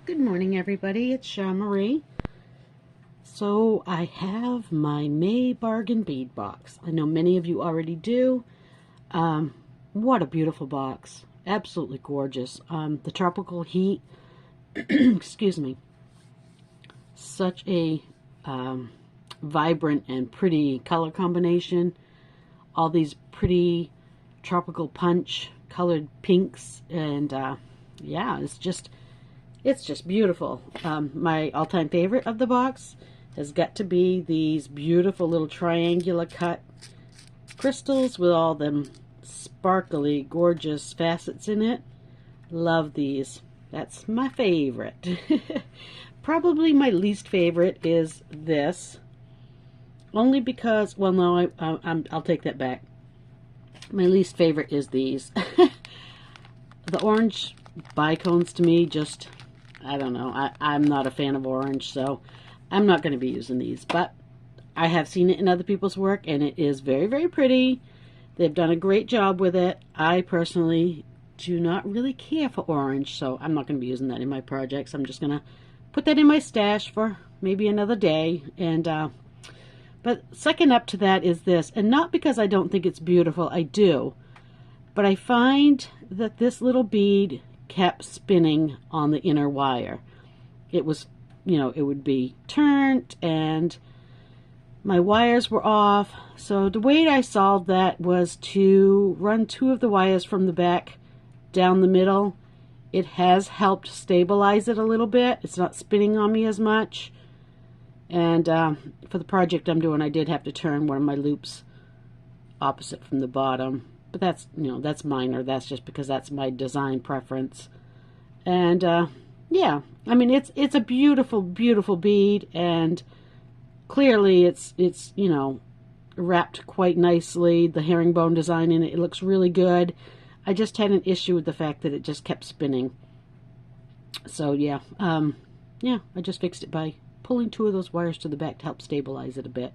Good morning, everybody. It's Shaw Marie. So I have my May bargain bead box. I know many of you already do. What a beautiful box. Absolutely gorgeous. The tropical heat, excuse me, such a vibrant and pretty color combination. All these pretty tropical punch colored pinks, and yeah, it's just beautiful. My all-time favorite of the box has got to be these beautiful little triangular cut crystals with all them sparkly, gorgeous facets in it. Love these. That's my favorite. Probably my least favorite is this. Only because, well, no, I'll take that back. My least favorite is these. The orange bicones to me just, I don't know. I'm not a fan of orange, so I'm not going to be using these. But I have seen it in other people's work, and it is very, very pretty. They've done a great job with it. I personally do not really care for orange, so I'm not going to be using that in my projects. I'm just going to put that in my stash for maybe another day. And but second up to that is this, and not because I don't think it's beautiful, I do, but I find that this little bead kept spinning on the inner wire. It was, you know, it would be turned and my wires were off. So the way I solved that was to run two of the wires from the back down the middle. It has helped stabilize it a little bit. It's not spinning on me as much. And for the project I'm doing, I did have to turn one of my loops opposite from the bottom. But that's, you know, that's minor. That's just because that's my design preference. And yeah, I mean, it's a beautiful, beautiful bead, and clearly it's you know, wrapped quite nicely. The herringbone design in it looks really good. I just had an issue with the fact that it just kept spinning. So yeah, yeah, I just fixed it by pulling two of those wires to the back to help stabilize it a bit,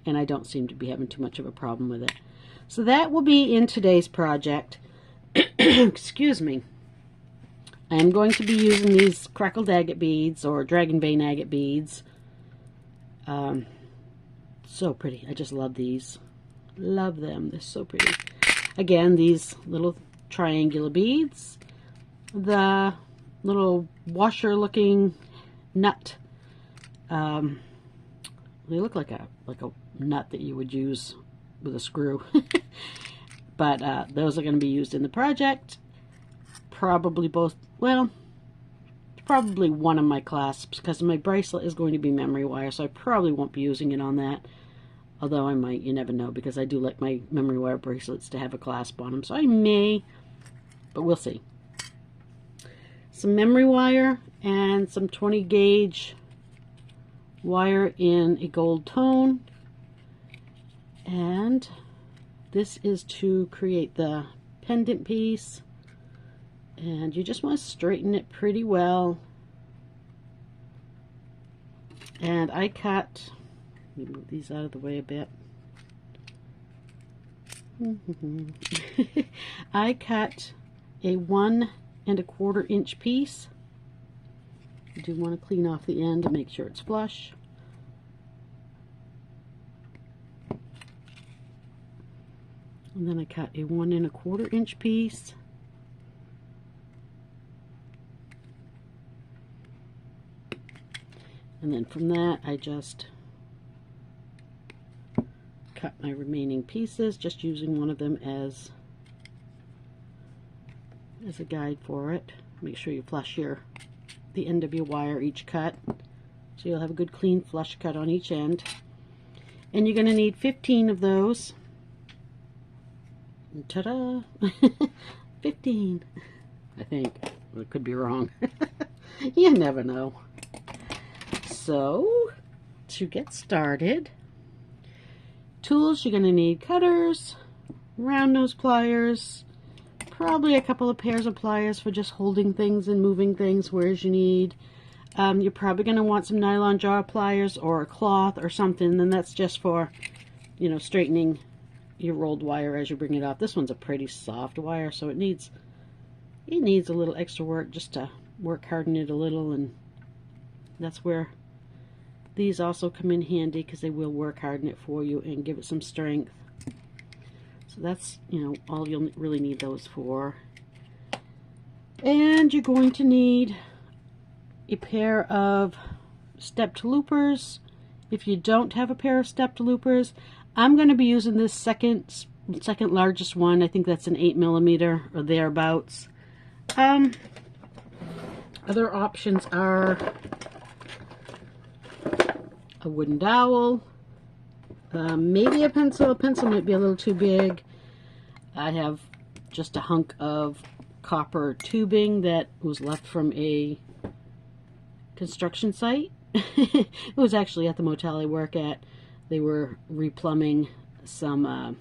and I don't seem to be having too much of a problem with it. So that will be in today's project. Excuse me. I am going to be using these crackled agate beads, or dragon vein agate beads. So pretty. I just love these. Love them. They're so pretty. Again, these little triangular beads. The little washer looking nut. They look like a nut that you would use with a screw. But those are going to be used in the project. Probably both, well, probably one of my clasps, because my bracelet is going to be memory wire, so I probably won't be using it on that. Although I might, you never know, because I do like my memory wire bracelets to have a clasp on them, so I may, but we'll see. Some memory wire and some 20 gauge wire in a gold tone. And this is to create the pendant piece. And you just want to straighten it pretty well. And I cut, let me move these out of the way a bit. I cut a 1 1/4 inch piece. You do want to clean off the end to make sure it's flush. And then I cut a 1 1/4 inch piece. And then from that, I just cut my remaining pieces, just using one of them as a guide for it. Make sure you flush the end of your wire each cut, so you'll have a good clean flush cut on each end. And you're going to need 15 of those. Ta-da! 15, I think. It could be wrong. You never know. So, to get started, tools, you're going to need cutters, round nose pliers, probably a couple of pairs of pliers for just holding things and moving things whereas you need. You're probably going to want some nylon jaw pliers or a cloth or something, and that's just for, you know, straightening your rolled wire as you bring it off. This one's a pretty soft wire, so it needs a little extra work just to work harden it a little, and that's where these also come in handy, because they will work harden it for you and give it some strength. So that's, you know, all you'll really need those for. And you're going to need a pair of stepped loopers. If you don't have a pair of stepped loopers, I'm going to be using this second largest one. I think that's an 8mm or thereabouts. Other options are a wooden dowel, maybe a pencil. A pencil might be a little too big. I have just a hunk of copper tubing that was left from a construction site. It was actually at the motel I work at. They were replumbing some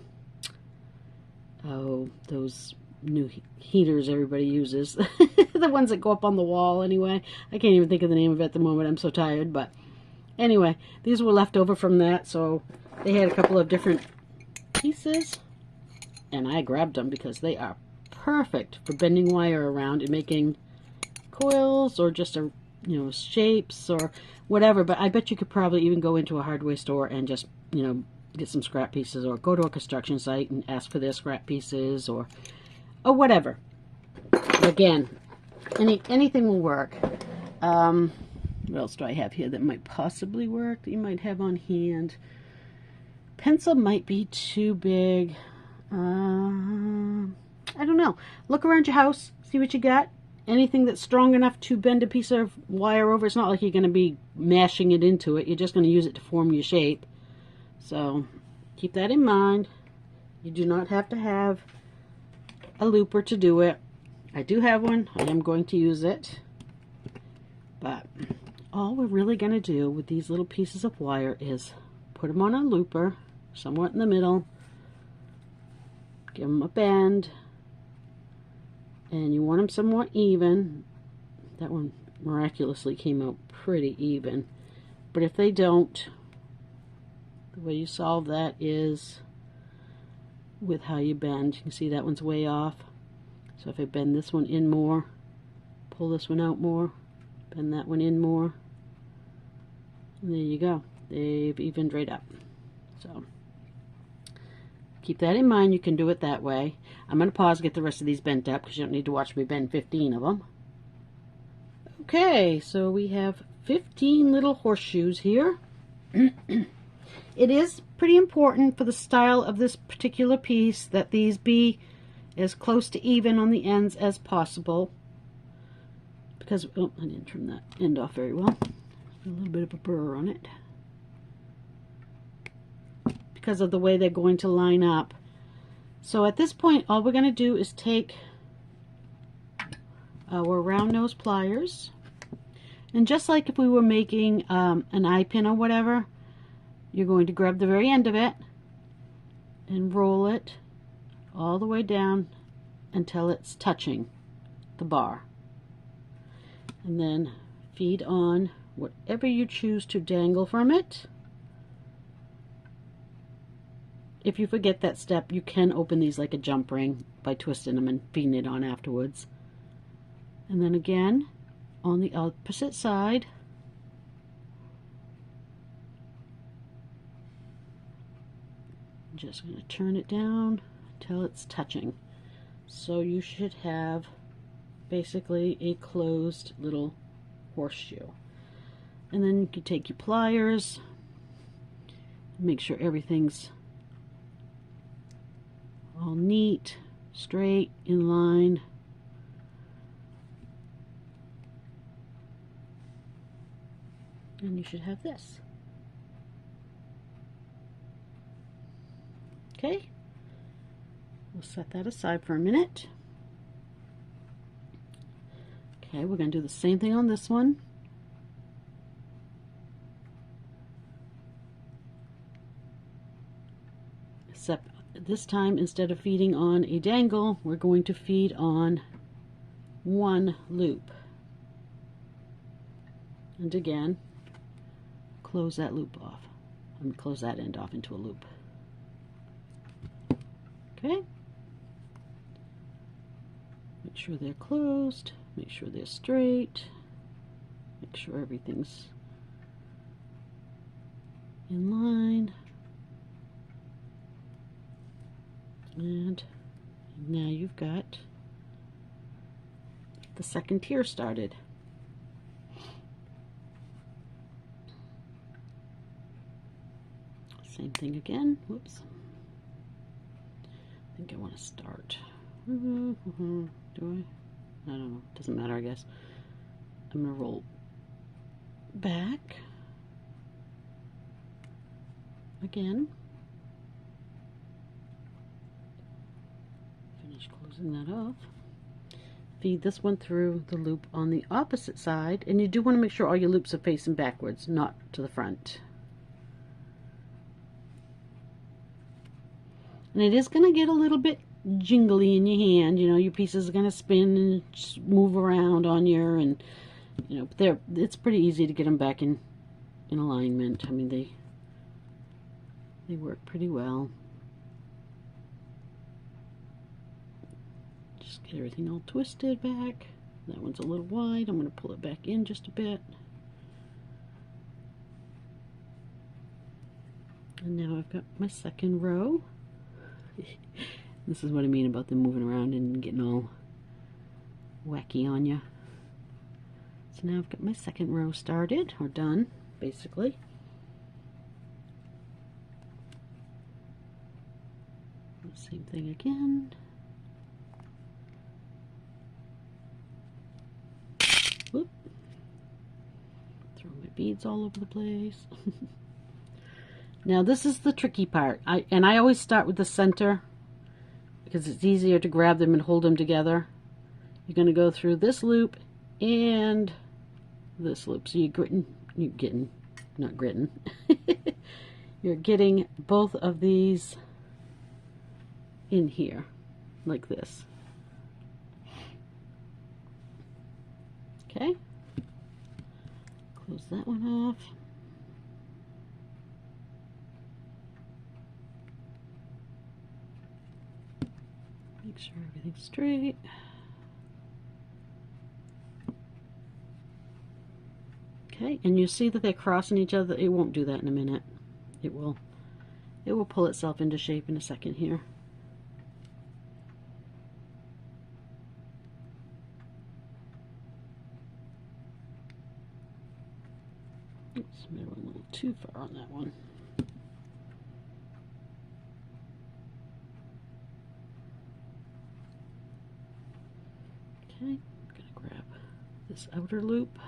those new heaters everybody uses. The ones that go up on the wall anyway. I can't even think of the name of it at the moment. I'm so tired. But anyway, these were left over from that, so they had a couple of different pieces, and I grabbed them because they are perfect for bending wire around and making coils, or just a, you know, shapes or whatever. But I bet you could probably even go into a hardware store and just, you know, get some scrap pieces, or go to a construction site and ask for their scrap pieces, or whatever. Again, anything will work. What else do I have here that might possibly work, that you might have on hand? Pencil might be too big. I don't know. Look around your house, see what you got. Anything that's strong enough to bend a piece of wire over. It's not like you're going to be mashing it into it. You're just going to use it to form your shape. So keep that in mind. You do not have to have a looper to do it. I do have one. I am going to use it. But all we're really going to do with these little pieces of wire is put them on a looper, somewhat in the middle. Give them a bend. And you want them somewhat even. That one miraculously came out pretty even. But if they don't, the way you solve that is with how you bend. You can see that one's way off. So if I bend this one in more, pull this one out more, bend that one in more, and there you go. They've evened right up. So keep that in mind. You can do it that way. I'm going to pause, get the rest of these bent up, because you don't need to watch me bend 15 of them. Okay, so we have 15 little horseshoes here. It is pretty important for the style of this particular piece that these be as close to even on the ends as possible, because, oh, I didn't trim that end off very well. A little bit of a burr on it, because of the way they're going to line up. So at this point, all we're going to do is take our round nose pliers, and just like if we were making an eye pin or whatever, you're going to grab the very end of it and roll it all the way down until it's touching the bar, and then feed on whatever you choose to dangle from it. If you forget that step, you can open these like a jump ring by twisting them and feeding it on afterwards. And then again, on the opposite side, I'm just going to turn it down until it's touching. So you should have basically a closed little horseshoe. And then you can take your pliers, make sure everything's all neat, straight, in line. And you should have this. Okay, we'll set that aside for a minute. Okay, we're going to do the same thing on this one. Except this time, instead of feeding on a dangle, we're going to feed on one loop. And again, close that loop off. And close that end off into a loop. Okay. Make sure they're closed. Make sure they're straight. Make sure everything's in line. And now you've got the second tier started. Same thing again. Whoops. I think I want to start. Do I? I don't know. Doesn't matter, I guess. I'm going to roll back again. Finish closing that off. Feed this one through the loop on the opposite side, and you do want to make sure all your loops are facing backwards, not to the front. And it is going to get a little bit jingly in your hand, you know, your pieces are going to spin and move around on you, and you know, it's pretty easy to get them back in alignment. I mean, they work pretty well. Just get everything all twisted back. That one's a little wide. I'm going to pull it back in just a bit. And now I've got my second row. This is what I mean about them moving around and getting all wacky on you. So now I've got my second row started, or done, basically. Same thing again. Whoop. Throw my beads all over the place. Now this is the tricky part. I always start with the center because it's easier to grab them and hold them together. You're going to go through this loop and this loop. So you're getting both of these in here like this. Okay. Close that one off. Make sure everything's straight. Okay, and you see that they're crossing each other. It won't do that in a minute. It will pull itself into shape in a second here. Oops, maybe I went a little too far on that one. Okay, I'm going to grab this outer loop.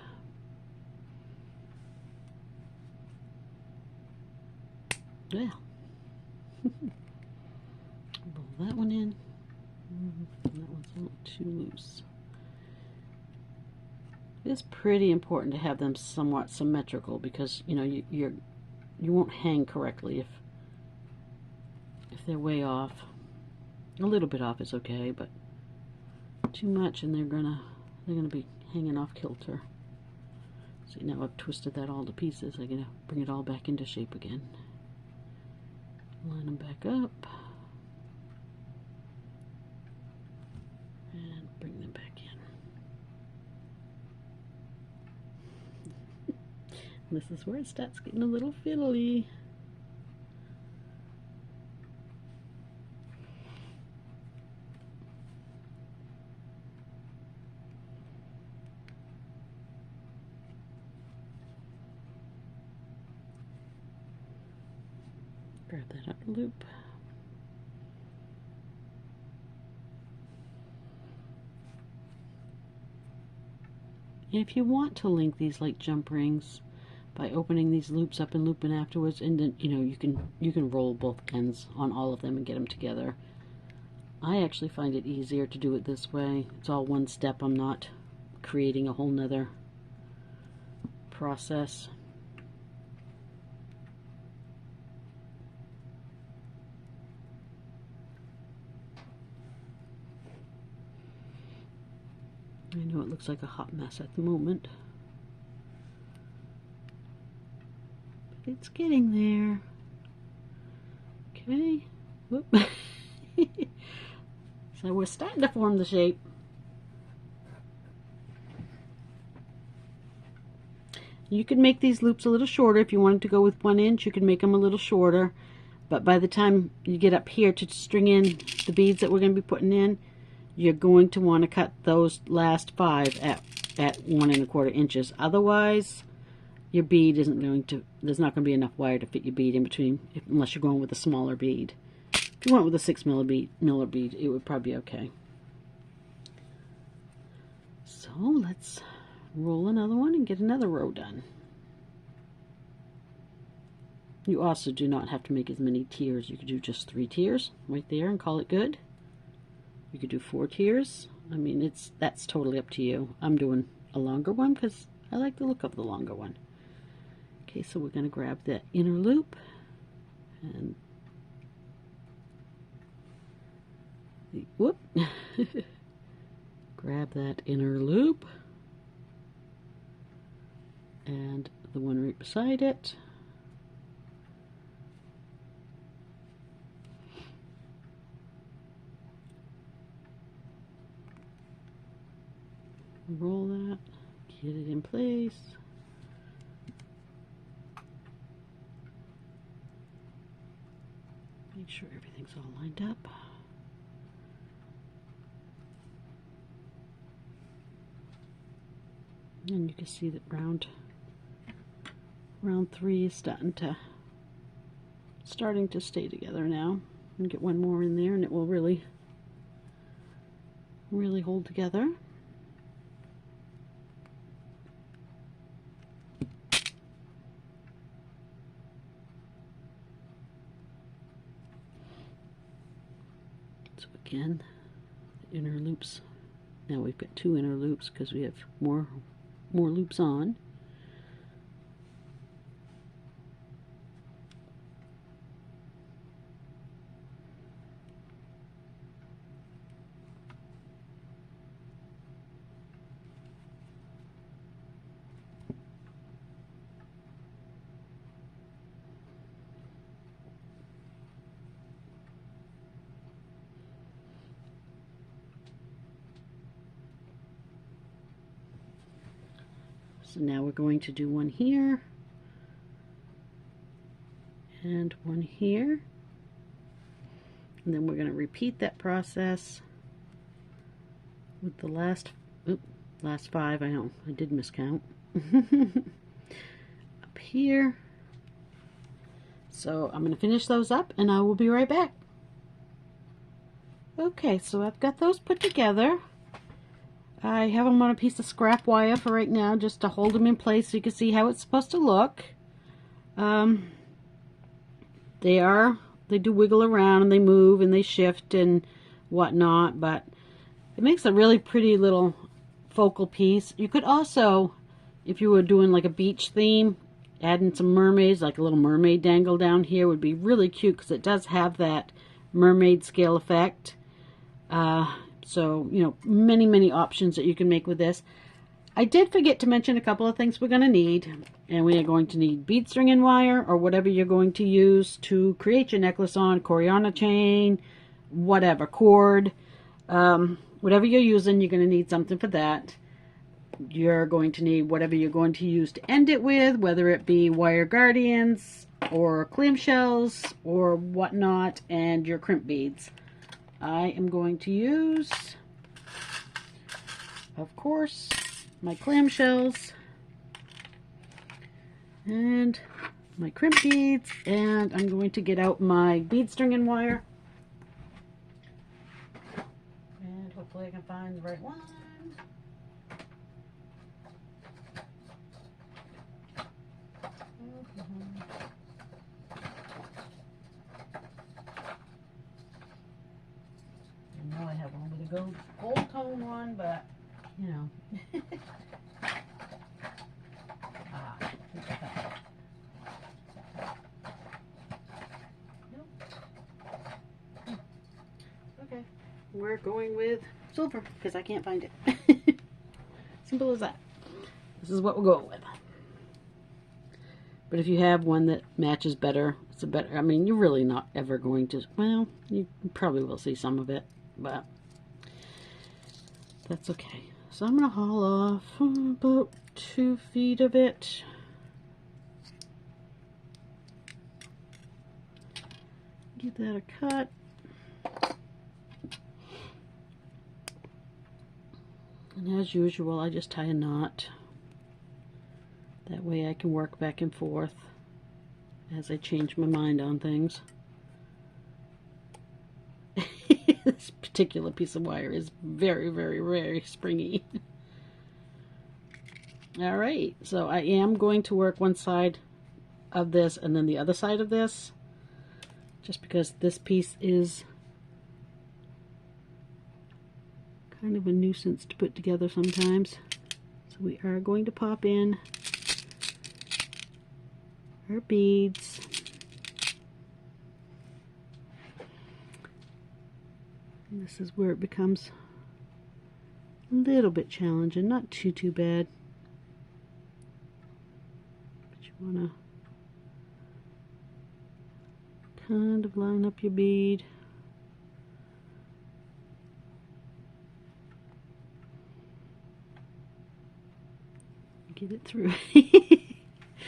Yeah. Roll that one in. That one's a little too loose. It's pretty important to have them somewhat symmetrical because you know you won't hang correctly if they're way off. A little bit off is okay, but too much and they're gonna be hanging off kilter. See, now I've twisted that all to pieces. I'm gonna bring it all back into shape again. Line them back up and bring them back in. This is where it starts getting a little fiddly. Grab that upper loop. And if you want to link these like jump rings by opening these loops up and looping afterwards, and then you know you can roll both ends on all of them and get them together. I actually find it easier to do it this way. It's all one step. I'm not creating a whole nother process. I know it looks like a hot mess at the moment, but it's getting there. Okay. Whoop. So we're starting to form the shape. You could make these loops a little shorter. If you wanted to go with 1 inch, you could make them a little shorter. But by the time you get up here to string in the beads that we're going to be putting in, you're going to want to cut those last 5 at 1 1/4 inches. Otherwise, your bead isn't going to, there's not going to be enough wire to fit your bead in between, unless you're going with a smaller bead. If you went with a 6 millimeter bead, it would probably be okay. So let's roll another one and get another row done. You also do not have to make as many tiers. You could do just 3 tiers right there and call it good. You could do 4 tiers. I mean, that's totally up to you. I'm doing a longer one because I like the look of the longer one. Okay, so we're going to grab that inner loop and whoop. Grab that inner loop and the one right beside it. Roll that, get it in place. Make sure everything's all lined up. And you can see that round 3 is starting to stay together now. And get one more in there and it will really hold together. So again, the inner loops. Now we've got 2 inner loops because we have more loops on. So now we're going to do one here and one here, and then we're going to repeat that process with the last 5. I know I did miscount up here. So I'm going to finish those up and I will be right back. Okay, so I've got those put together. I have them on a piece of scrap wire for right now, just to hold them in place so you can see how it's supposed to look. They do wiggle around and they move and they shift and whatnot, but it makes a really pretty little focal piece. You could also, if you were doing like a beach theme, adding some mermaids, like a little mermaid dangle down here would be really cute because it does have that mermaid scale effect. So, you know, many options that you can make with this. I did forget to mention a couple of things we're going to need. And we are going to need bead string and wire, or whatever you're going to use to create your necklace on, Coriana chain, whatever, cord. Whatever you're using, you're going to need something for that. You're going to need whatever you're going to use to end it with, whether it be wire guardians, or clamshells, or whatnot, and your crimp beads. I am going to use, of course, my clamshells and my crimp beads, and I'm going to get out my bead string and wire, and hopefully I can find the right one. I know I have only the gold tone one, but you know. Okay, we're going with silver because I can't find it. Simple as that. This is what we're going with. But if you have one that matches better, it's a better, I mean, you're really not ever going to, well, you probably will see some of it, but that's okay. So I'm going to haul off about 2 feet of it. Give that a cut. And as usual, I just tie a knot. That way I can work back and forth as I change my mind on things. This particular piece of wire is very, very, very springy. Alright, so I am going to work one side of this and then the other side of this, just because this piece is kind of a nuisance to put together sometimes. So we are going to pop in our beads. And this is where it becomes a little bit challenging, not too bad. But you want to kind of line up your bead. Get it through. It's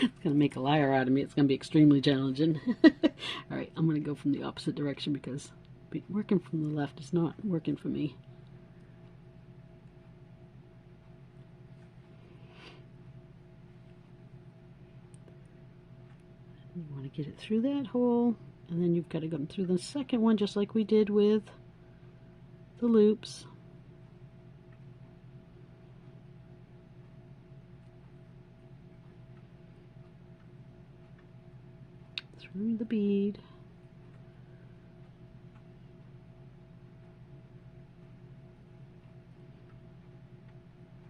going to make a liar out of me. It's going to be extremely challenging. Alright, I'm going to go from the opposite direction because working from the left is not working for me. You want to get it through that hole, and then you've got to go through the second one just like we did with the loops. Through the bead.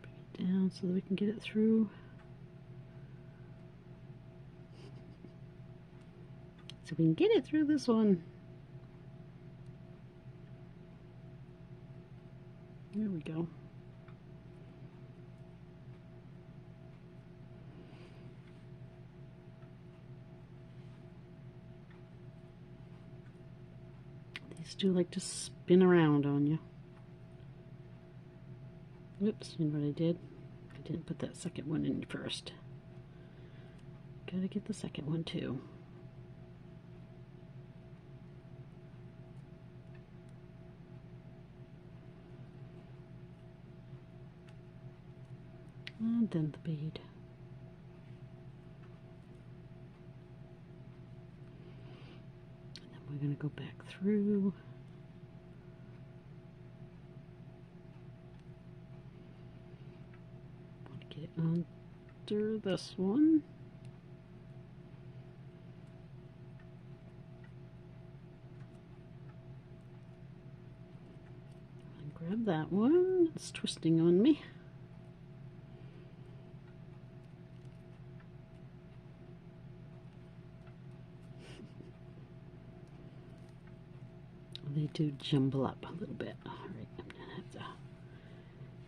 Bring it down so that we can get it through. So we can get it through this one. There we go. These do like to spin around on you. Oops, you know what I did? I didn't put that second one in first. Gotta get the second one too. And then the bead. And then we're going to go back through. Want to get it under this one. And grab that one. It's twisting on me. They do jumble up a little bit. Alright, I'm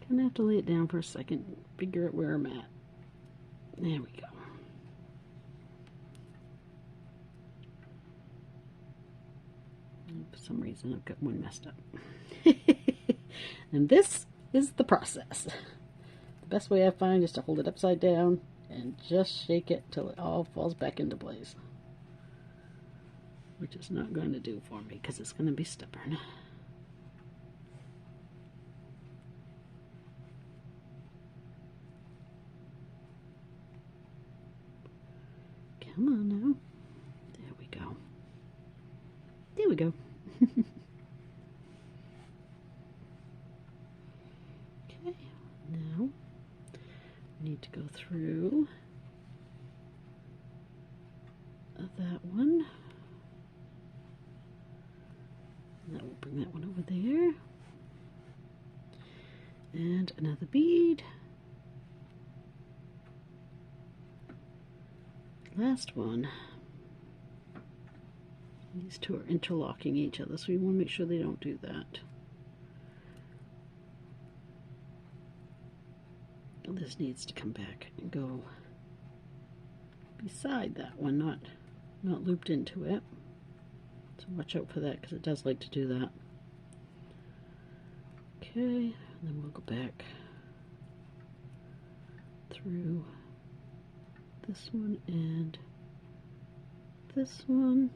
gonna have to lay it down for a second, figure out where I'm at. There we go. And for some reason I've got one messed up. And this is the process. The best way I find is to hold it upside down and just shake it till it all falls back into place. Which is not going to do for me because it's going to be stubborn. Come on now. There we go. There we go. Okay, now we need to go through that one. That will bring that one over there. And another bead. Last one. These two are interlocking each other, so we want to make sure they don't do that. This needs to come back and go beside that one, not looped into it. So watch out for that because it does like to do that. Okay, and then we'll go back through this one and this one.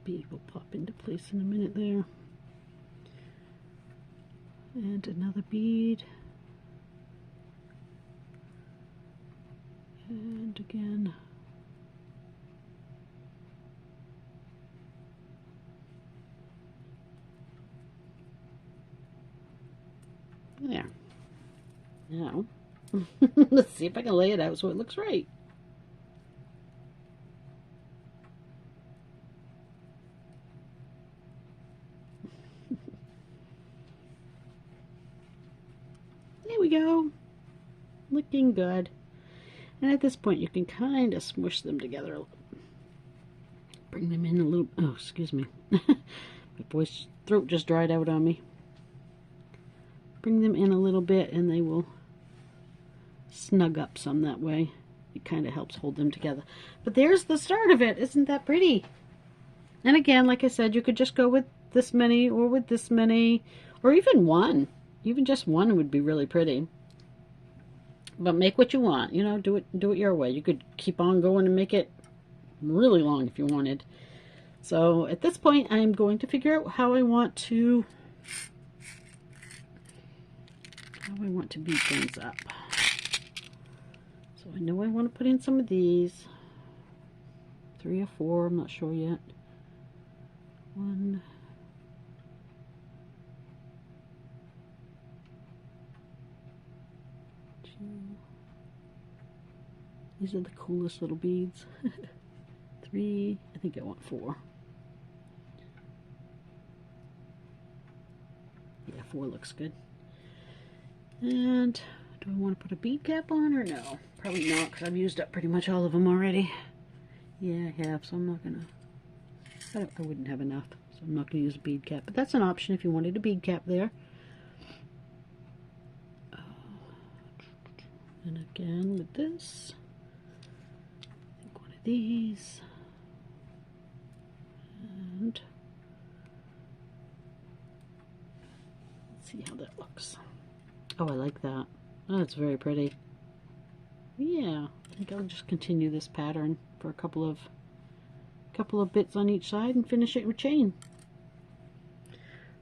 bead will pop into place in a minute there. And another bead. And again. There. Now, let's see if I can lay it out so it looks right. There we go. Looking good. And at this point you can kind of smush them together a little. Bring them in a little. Oh, excuse me. My voice throat just dried out on me. Bring them in a little bit and they will snug up some that way. It kind of helps hold them together. But there's the start of it. Isn't that pretty? And again, like I said, you could just go with this many or with this many, or even one. Even just one would be really pretty. But make what you want. You know, do it your way. You could keep on going and make it really long if you wanted. So at this point, I'm going to figure out how I want to bead things up. So I know I want to put in some of these. 3 or 4, I'm not sure yet. 1, 2. These are the coolest little beads. 3, I think I want 4. Yeah, 4 looks good. And do I want to put a bead cap on or no? Probably not, because I've used up pretty much all of them already. Yeah, I have, so I'm not gonna. I wouldn't have enough, so I'm not gonna use a bead cap. But that's an option if you wanted a bead cap there. And again with this, I think one of these, and let's see how that looks. Oh, I like that. Oh, that's very pretty. Yeah, I think I'll just continue this pattern for a couple of bits on each side and finish it with chain.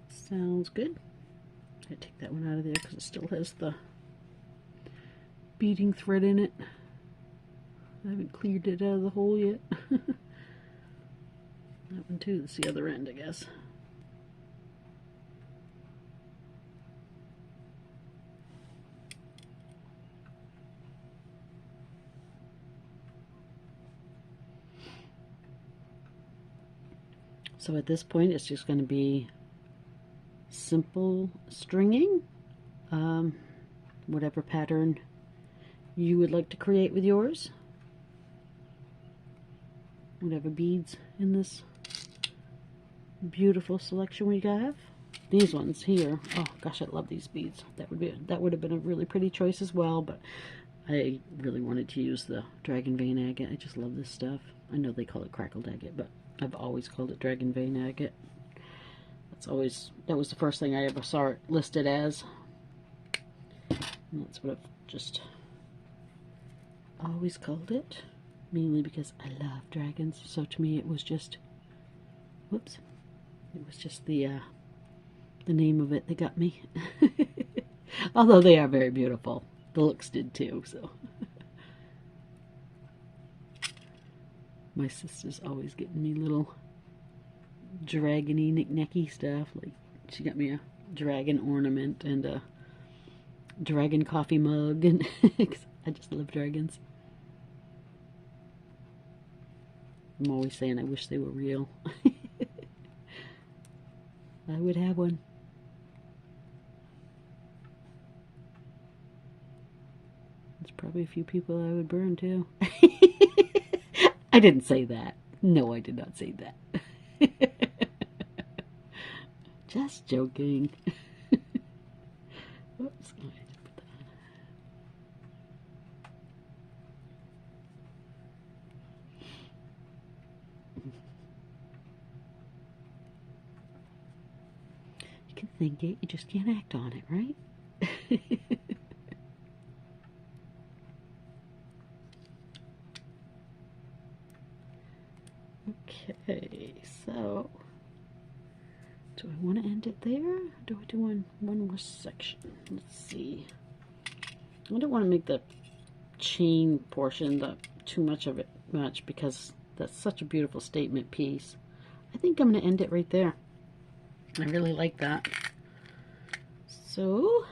Sounds good. I take that one out of there because it still has the beading thread in it. I haven't cleared it out of the hole yet. That one too, that's the other end, I guess. So at this point, it's just going to be simple stringing, whatever pattern you would like to create with yours, whatever beads in this beautiful selection we have. These ones here, oh gosh, I love these beads. That would have been a really pretty choice as well, but I really wanted to use the dragon vein agate. I just love this stuff. I know they call it crackled agate, but I've always called it dragon vein agate. That was the first thing I ever saw it listed as. And that's what I've just always called it, mainly because I love dragons. So to me, it was just, whoops, it was just the name of it that got me. Although they are very beautiful, the looks did too. So my sister's always getting me little dragony knick-knacky stuff. Like she got me a dragon ornament and a dragon coffee mug, and I just love dragons. I'm always saying I wish they were real. I would have one. There's probably a few people I would burn too. I didn't say that. No, I did not say that. Just joking. Whoops. Oh, I just put that on. You can think it, you just can't act on it, right? Okay, So, do I want to end it there? Or do I do one more section? Let's see. I don't want to make the chain portion too much of it because that's such a beautiful statement piece. I think I'm going to end it right there. I really like that. So,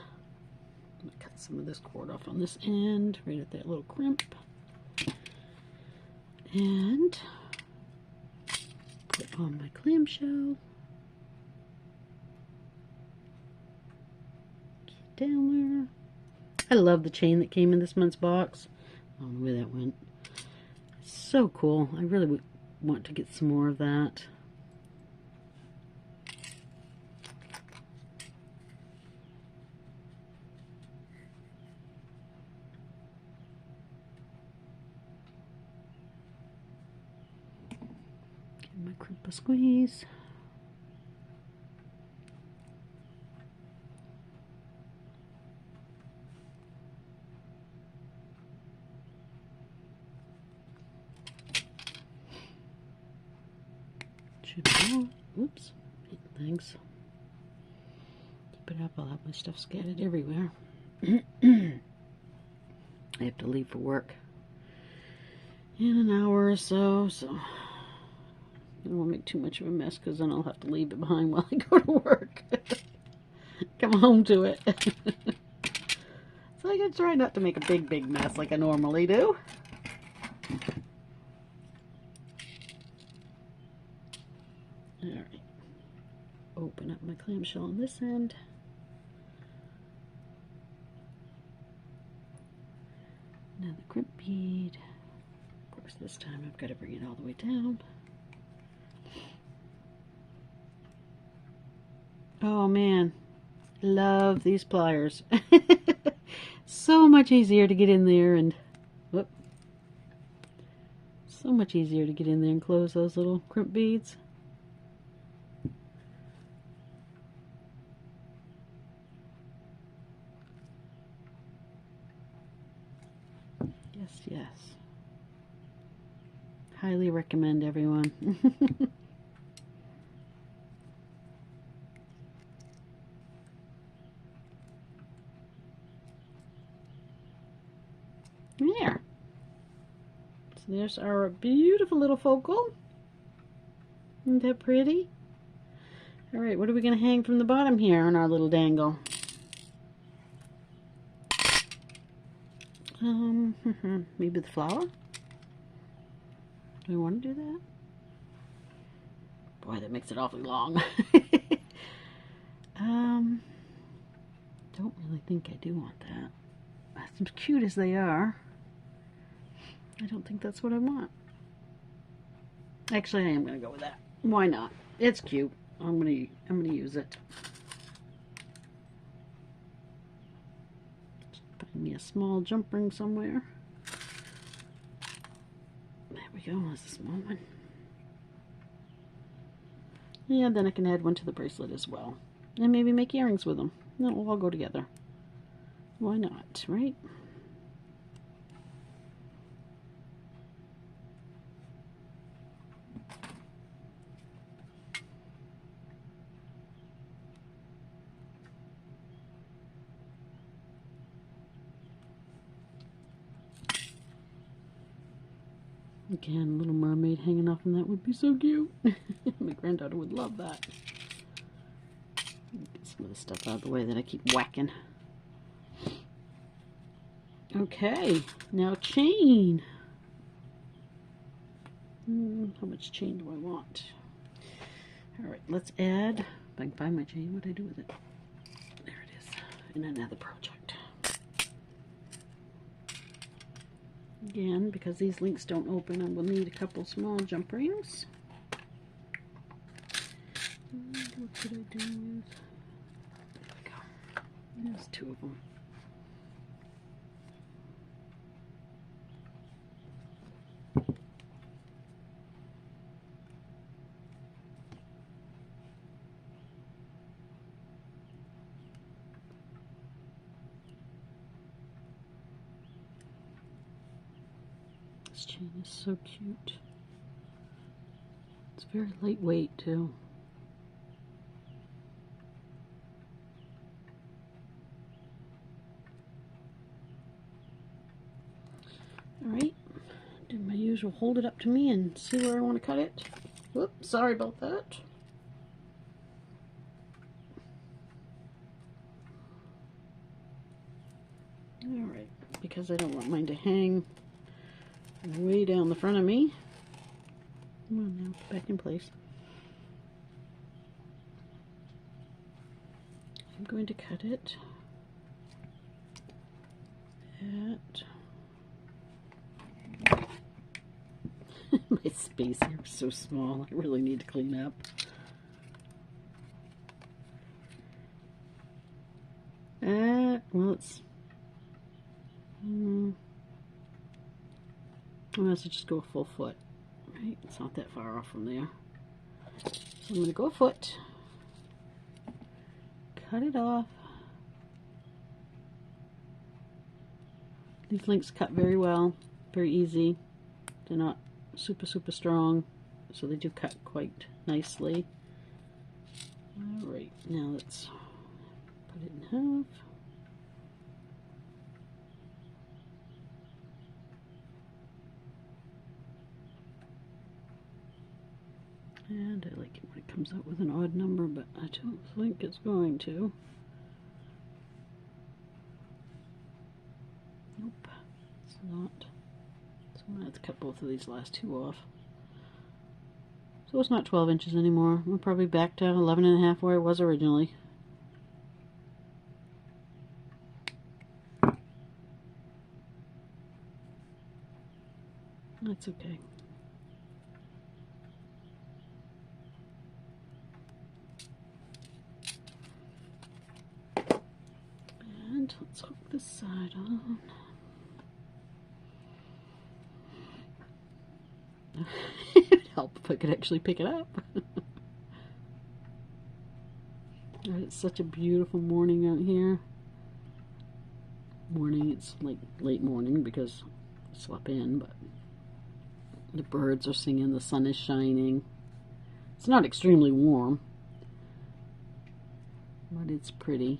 I'm going to cut some of this cord off on this end, right at that little crimp. And put on my clamshell. Get down there. I love the chain that came in this month's box. I don't know where that went. It's so cool. I really would want to get some more of that. Give my crimp a squeeze. Oops, thanks. Keep it up, I'll have my stuff scattered everywhere. I have to leave for work in an hour or so, so I don't want to make too much of a mess because then I'll have to leave it behind while I go to work. Come home to it. So I gotta try not to make a big mess like I normally do. Alright. Open up my clamshell on this end. Now the crimp bead. Of course, this time I've got to bring it all the way down. Oh man, love these pliers. So much easier to get in there and whoop. So much easier to get in there and close those little crimp beads. Yes. Highly recommend, everyone. There. So there's our beautiful little focal. Isn't that pretty? Alright, what are we going to hang from the bottom here on our little dangle? Maybe the flower? Do we want to do that? Boy, that makes it awfully long. Don't really think I do want that. As cute as they are, I don't think that's what I want. Actually, I am going to go with that. Why not? It's cute. I'm gonna use it. Find me a small jump ring somewhere. There we go. That's a small one. Yeah, then I can add one to the bracelet as well, and maybe make earrings with them. That will all go together. Why not, right? Again, little mermaid hanging off, and that would be so cute. My granddaughter would love that. Get some of the stuff out of the way that I keep whacking. Okay, now chain. How much chain do I want? Alright, let's add, if I can find my chain, what do I do with it? There it is, in another project. Again, because these links don't open, I will need a couple small jump rings. And what should I do with? There we go. There's two of them. This chain is so cute. It's very lightweight too. Alright, do my usual, hold it up to me and see where I want to cut it. Whoops, sorry about that. Alright, because I don't want mine to hang way down the front of me. Come on now, back in place. I'm going to cut it at my space here is so small. I really need to clean up. Well, it's I might as well just go a full foot. Right, it's not that far off from there. So I'm going to go a foot, cut it off. These links cut very well, very easy. They're not super strong, so they do cut quite nicely. Alright, now let's put it in half. And I like it when it comes out with an odd number, but I don't think it's going to. Nope, it's not. So I'm going to have to cut both of these last two off. So it's not 12 inches anymore. We're probably back to 11 and a half where I was originally. That's okay. And let's hook this side on. It would help if I could actually pick it up. It's such a beautiful morning out here. Morning, it's like late morning because I slept in, but the birds are singing, the sun is shining. It's not extremely warm, but it's pretty.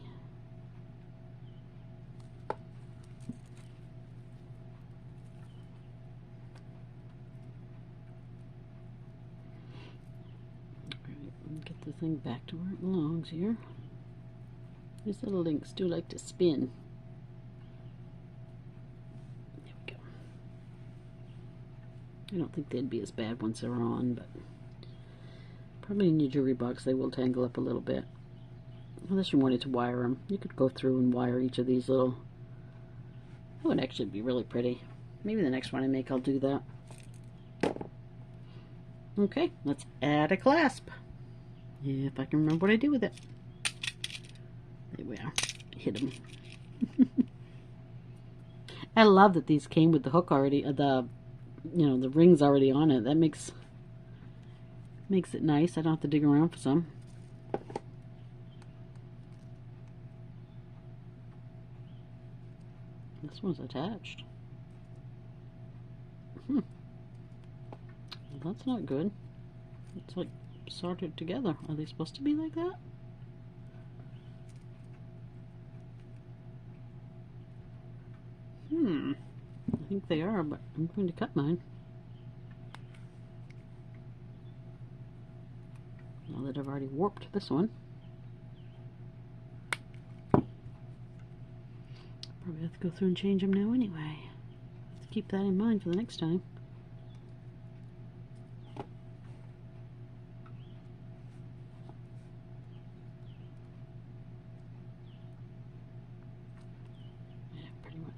Get the thing back to where it belongs here. These little links do like to spin. There we go. I don't think they'd be as bad once they're on, but probably in your jewelry box they will tangle up a little bit. Unless you wanted to wire them. You could go through and wire each of these little... That would actually be really pretty. Maybe the next one I make I'll do that. Okay, let's add a clasp. If I can remember what I do with it. There we are. Hit them. I love that these came with the hook already, the rings already on it. That makes it nice. I don't have to dig around for some. This one's attached. Well, that's not good. It's like sorted together. Are they supposed to be like that? I think they are, but I'm going to cut mine. Now that I've already warped this one. Probably have to go through and change them now anyway. Have to keep that in mind for the next time.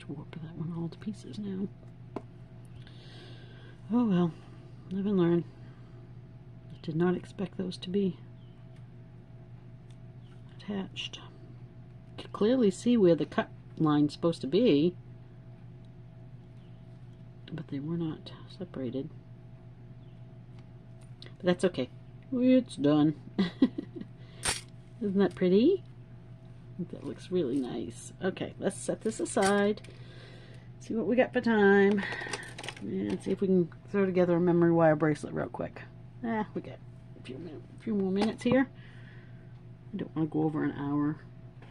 Warp that one all to pieces now. Oh well, live and learn. I did not expect those to be attached. You can clearly see where the cut line's supposed to be, but they were not separated. But that's okay. It's done. Isn't that pretty? I think that looks really nice. Okay, let's set this aside. See what we got for time. And see if we can throw together a memory wire bracelet real quick. We got a few more minutes here. I don't want to go over an hour.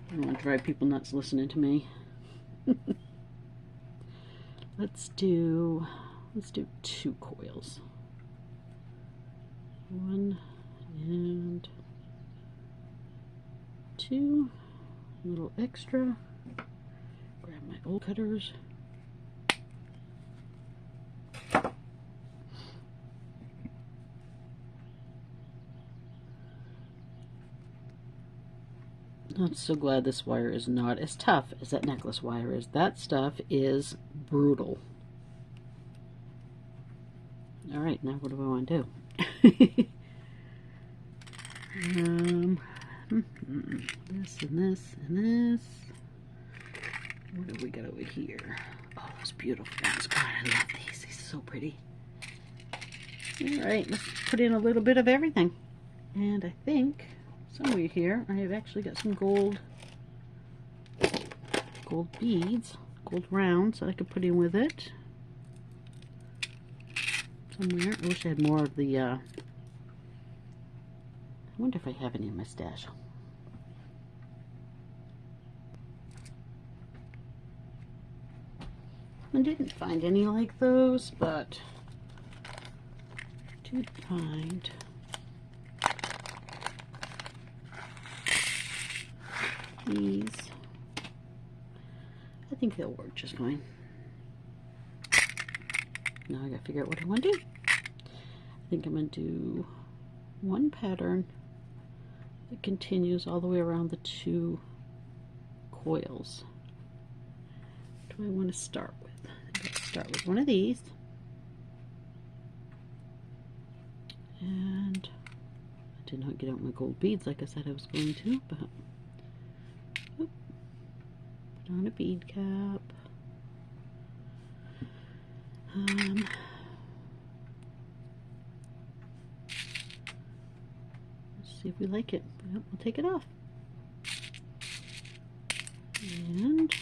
I don't want to drive people nuts listening to me. Let's do 2 coils. 1 and 2. A little extra. Grab my old cutters. I'm so glad this wire is not as tough as that necklace wire is. That stuff is brutal. Alright, now what do I want to do? This and this and this. What do we got over here? Oh, those beautiful ones. God, I love these. These are so pretty. Alright, let's put in a little bit of everything. And I think somewhere here I have actually got some gold beads, gold rounds that I could put in with it. Somewhere. I wish I had more of the I wonder if I have any in my stash. I didn't find any like those, but I did find these. I think they'll work just fine. Now I gotta figure out what I want to do. I think I'm gonna do one pattern that continues all the way around the 2 coils. What do I want to start with? I think I'll start with one of these. And I did not get out my gold beads like I said I was going to, but put on a bead cap. Let's see if we like it. Yep, we'll take it off. And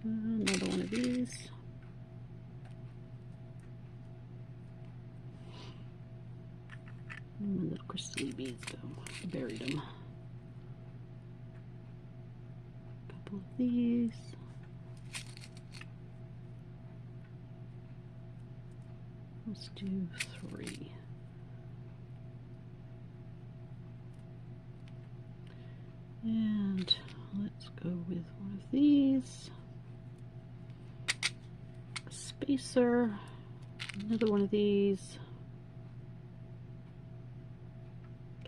another one of these. Where did my little crystally beads go? I buried them. A couple of these. Let's do 3. And let's go with one of these. A spacer. Another one of these.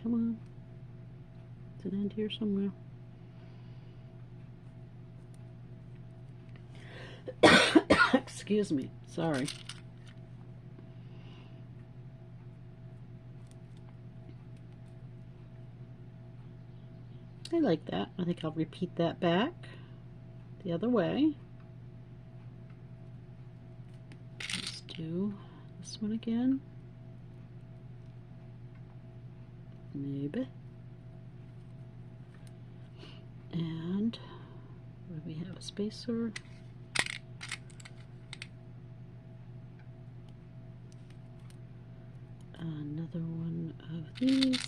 Come on. It's an end here somewhere. Excuse me. Sorry. I like that. I think I'll repeat that back the other way. Let's do this one again. Maybe. And where we have a spacer. Another one of these.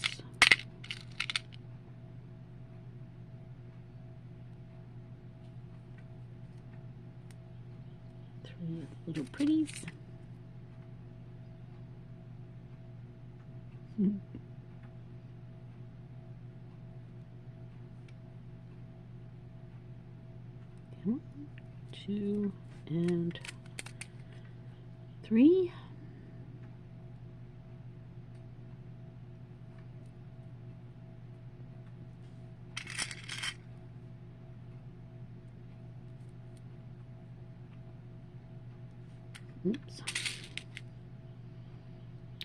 3 little pretties. One, 2, and 3. Oops.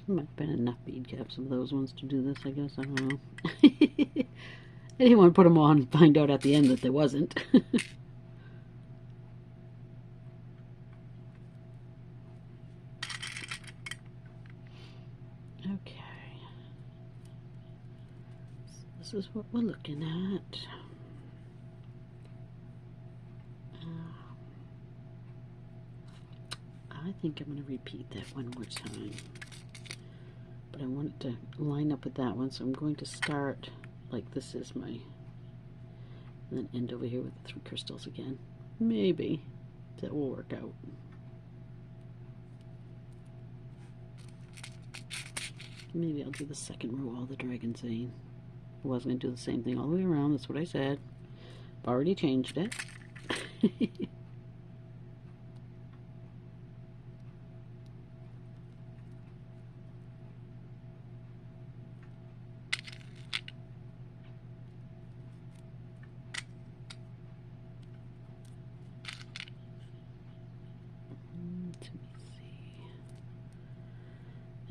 Might have been enough bead caps of those ones to do this, I guess. I don't know. I didn't want to put them on and find out at the end that there wasn't. Okay. So this is what we're looking at. I think I'm going to repeat that one more time. but I want it to line up with that one, so I'm going to start like this is my, and then end over here with the 3 crystals again. Maybe that will work out. Maybe I'll do the second row all the dragon zane. I was going to do the same thing all the way around, that's what I said. I've already changed it.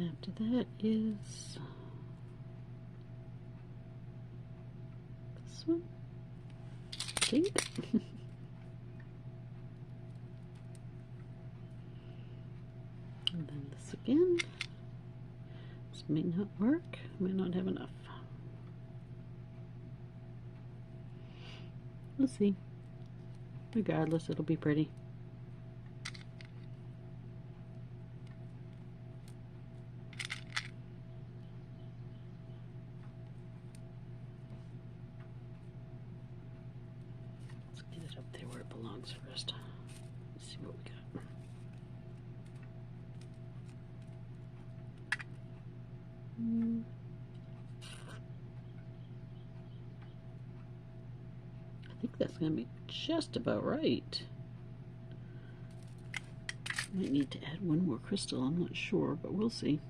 After that is this one, I think. And then this again. This may not work, may not have enough. We'll see. Regardless, it'll be pretty. Up there where it belongs first. Let's see what we got. I think that's going to be just about right. Might need to add one more crystal, I'm not sure, but we'll see.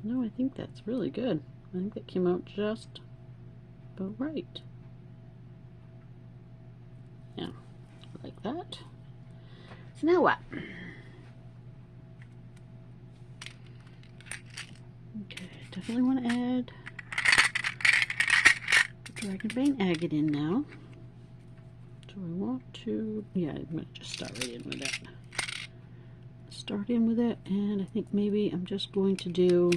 No, I think that's really good. I think that came out just about right. Yeah, like that. So now what? Okay, definitely want to add the dragon vein agate in now. Do I want to? Yeah, I'm going to just start right in with it. Start in with it, and I think maybe I'm just going to do,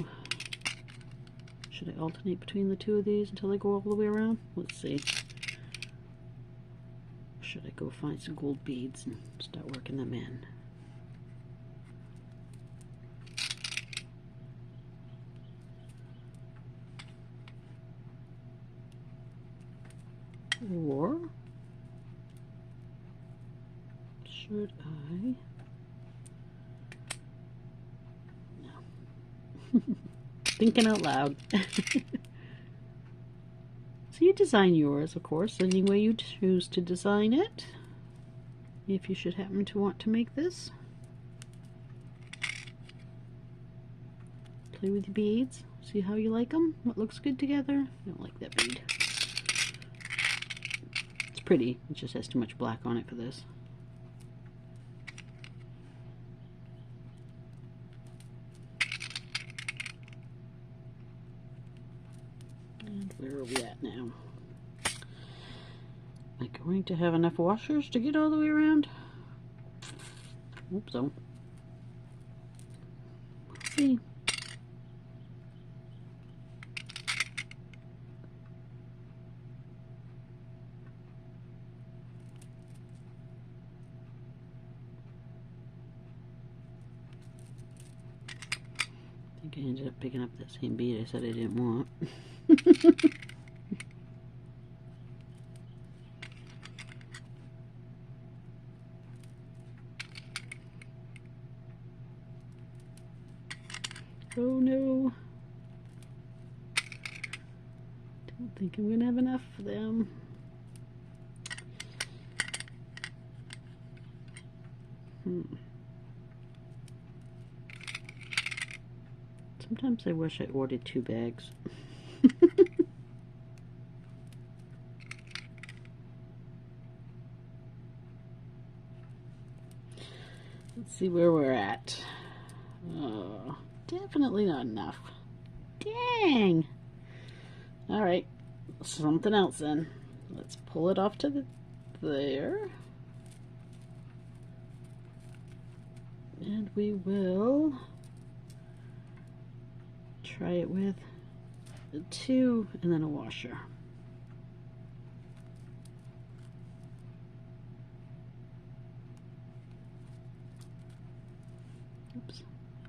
should I alternate between the 2 of these until I go all the way around? Let's see. Should I go find some gold beads and start working them in? Or should I? Thinking out loud. So you design yours, of course, any way you choose to design it. If you should happen to want to make this. Play with your beads. See how you like them. What looks good together. I don't like that bead. It's pretty. It just has too much black on it for this. Where are we at now? Am I going to have enough washers to get all the way around? Hope so. Let's see. I think I ended up picking up that same bead I said I didn't want. Oh no. Don't think I'm gonna have enough for them. Sometimes I wish I ordered 2 bags. Let's see where we're at. Oh, definitely not enough. Dang! Alright, something else then. Let's pull it off to there. And we will try it with a 2 and then a washer. Oops,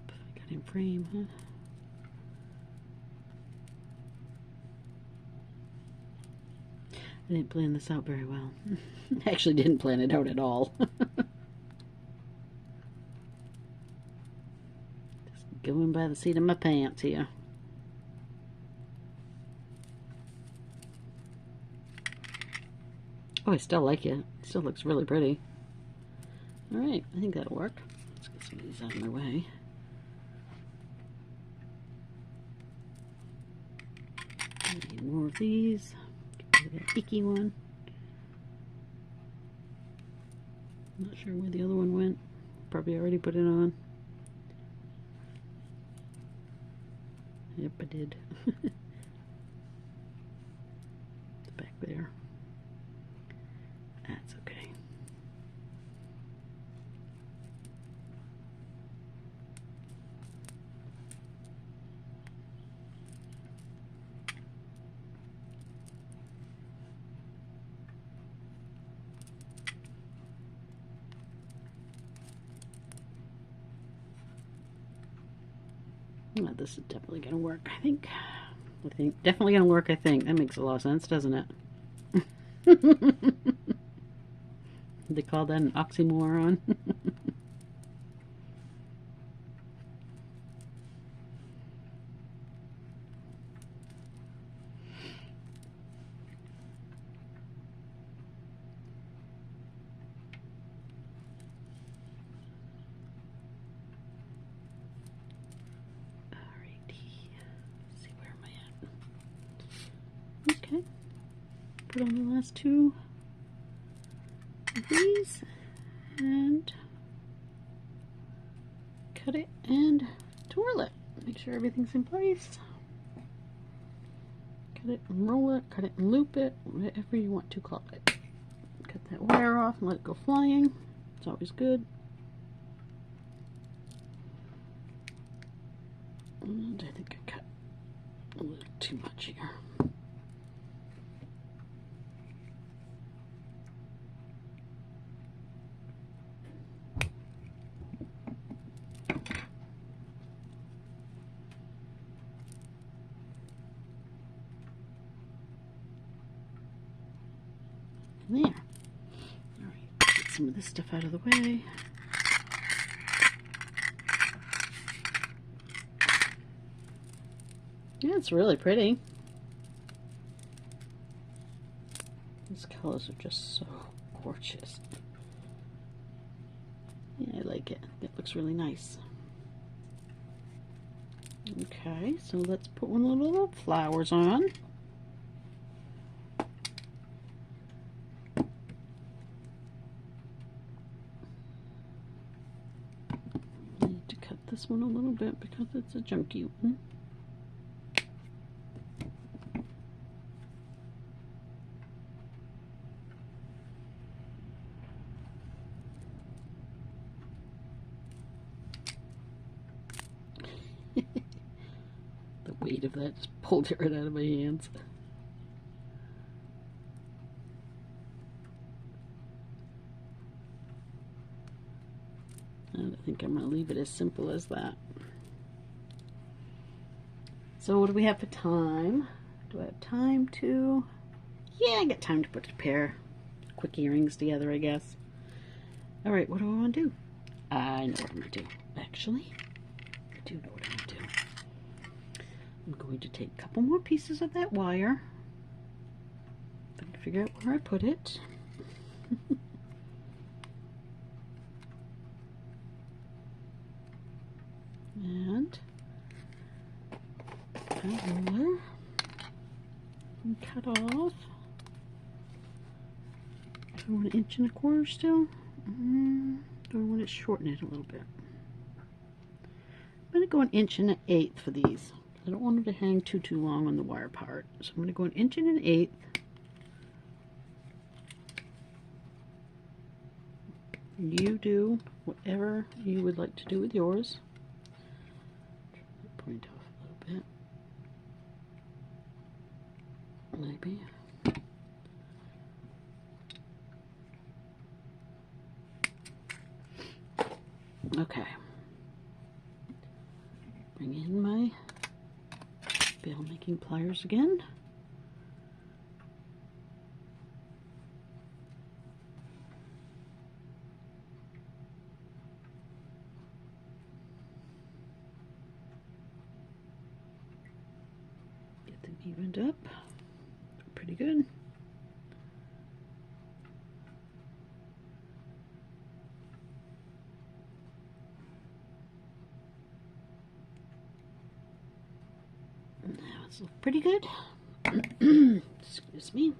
I got in frame, huh? I didn't plan this out very well. I actually didn't plan it out at all. Just going by the seat of my pants here. Oh, I still like it. It still looks really pretty. Alright, I think that'll work. Let's get some of these out of my way. I need more of these. Get rid of that icky one. Not sure where the other one went. Probably already put it on. Yep, I did. It's back there. That's okay. Well, this is definitely going to work, I think. Definitely going to work, I think. That makes a lot of sense, doesn't it? They call that an oxymoron. Okay, put on the last 2 of these and cut it and twirl it. Make sure everything's in place. Cut it and roll it, cut it and loop it, whatever you want to call it. Cut that wire off and let it go flying. It's always good. And I think I cut a little too much here. There. Alright, get some of this stuff out of the way. Yeah, it's really pretty. These colors are just so gorgeous. Yeah, I like it. It looks really nice. Okay, so let's put one of the little flowers on. I need to cut this one a little bit because it's a junky one. The weight of that just pulled it right out of my hands. And I think I'm going to leave it as simple as that. So what do we have for time? Do I have time to... Yeah, I got time to put a pair of quick earrings together, I guess. Alright, what do I want to do? I know what I'm going to do. Actually, I do know what I'm going to do. I'm going to take a couple more pieces of that wire. If I can figure out where I put it. And a ruler and cut off. Do I want 1 1/4 inches still? Do I want to shorten it a little bit? I'm going to go 1 1/8 inches for these. I don't want them to hang too long on the wire part. So I'm going to go 1 1/8 inches. You do whatever you would like to do with yours. Point off a little bit. maybe. Okay. Bring in my bail making pliers again. Get them evened up. Pretty good. Now it's pretty good. Excuse me.